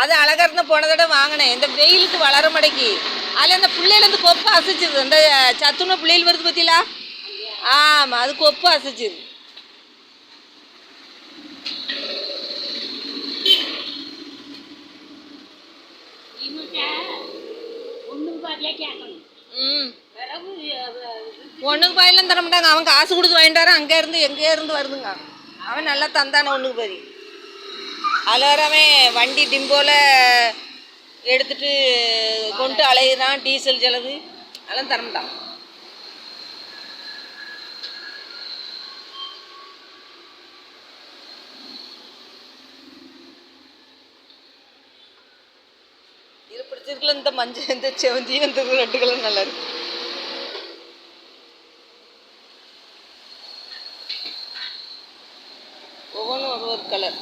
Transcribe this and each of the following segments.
அது அழகா இருந்து போன தடவை வாங்கினேன். இந்த வெயிலுக்கு வளர மடைக்கு அதில் அந்த பிள்ளையில இருந்து கொப்பு அசைச்சிருது. அந்த சத்துணவு பிள்ளைகள் வருது பத்திலா. ஆமாம், அது கொப்பு அசைச்சிருது. ஒன்றுக்கு பாயெல்லாம் தர மாட்டாங்க. அவன் காசு கொடுத்து வாங்கிட்டாரு. அங்கே இருந்து எங்கேயே இருந்து வருதுங்க. அவன் நல்லா தந்தானே ஒன்றுக்கு பாதி. அதில் வர அவன் வண்டி டிம்போவில் எடுத்துட்டு கொண்டு அலையிறான். டீசல் செலவு அதெல்லாம் தரமாட்டான். இது பிடிச்சிருக்கல. இந்த மஞ்சள், இந்த செவந்தியும், இந்த ரெட்டு கலர் நல்லா இருக்கு. ஒவ்வொன்றும் ஒரு கலர்.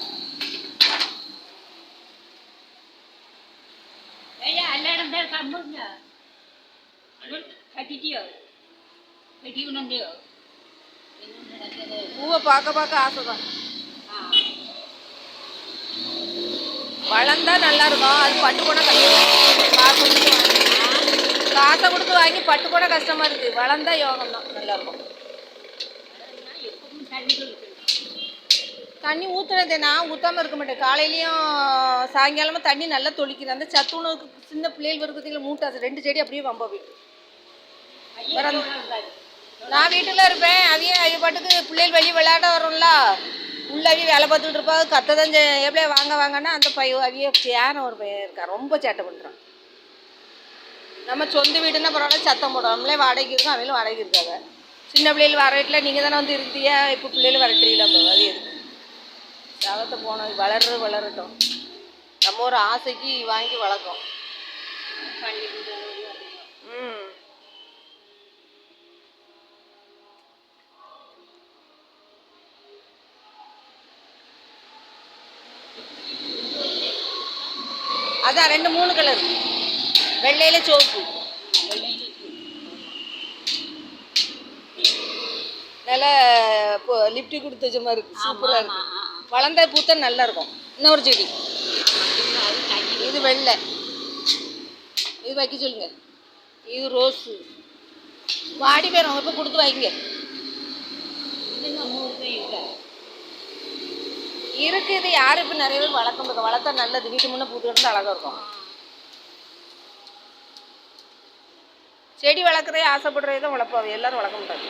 பூவை பார்க்க பார்க்க ஆசைதான். வளர்ந்தா நல்லா இருக்கும். அது பட்டு கூட காசை கொடுத்து வாங்கி பட்டு கூட கஷ்டமா இருக்கு. வளர்ந்தா யோகம் தான், நல்லா இருக்கும். தண்ணி ஊற்றுனதே நான் ஊற்றாமல் இருக்க மாட்டேன். காலையிலையும் சாயங்காலமாக தண்ணி நல்லா தொளிக்கிறேன். அந்த சத்துணவுக்கு சின்ன பிள்ளைகள் வருவதுல மூட்டாது 2 செடி அப்படியே வம்ப போயிட்டு. நான் வீட்டில் இருப்பேன். அவைய பாட்டுக்கு பிள்ளைகள் வெளியே விளையாட வரும்ல, உள்ளவே வேலை பார்த்துட்டு இருப்பாங்க. கத்த தான் எப்படியா வாங்க வாங்கன்னா அந்த அவைய சேன ஒரு பையன் இருக்கான், ரொம்ப சேட்டை பண்ணுறான். நம்ம சொந்த வீடுன்னா பரவாயில்ல, சத்தம் போடுவோம். நம்மளே வாடகைக்கு இருக்கோம், அவங்களும் வாடகைக்கு இருக்காங்க. சின்ன பிள்ளைகள் வர வீட்டில் நீங்கள் தானே வந்து இருக்கியா, இப்போ பிள்ளைகள் வரட்டுறீங்களா? அது இருக்கு சகத்தை போனோம். வளரட்டும். நம்ம ஒரு ஆசைக்கு வாங்கி வளர்க்கும். அதான் 2-3 கலர், வெள்ளையில சோப்பு. நல்லா லிப்டிக் கொடுத்து வச்ச மாதிரி இருக்கு. சூப்பராக இருக்கு. வளர்ந்த பூத்த நல்லா இருக்கும். இன்னொரு செடி இது வெள்ளை, இது வைக்க சொல்லுங்க. இது ரோஸு வாடி பேரும் இப்போ கொடுத்து வைங்க. இருக்கு. இது யாரும் இப்போ நிறைய பேர் வளர்க்க முடியாது. வளர்த்தா நல்லது. வீட்டு முன்னே பூத்து கிடந்து அழகாக இருக்கும். செடி வளர்க்குறதே ஆசைப்படுறதே தான் வளர்ப்பாங்க. எல்லாரும் வளர்க்க மாட்டாங்க.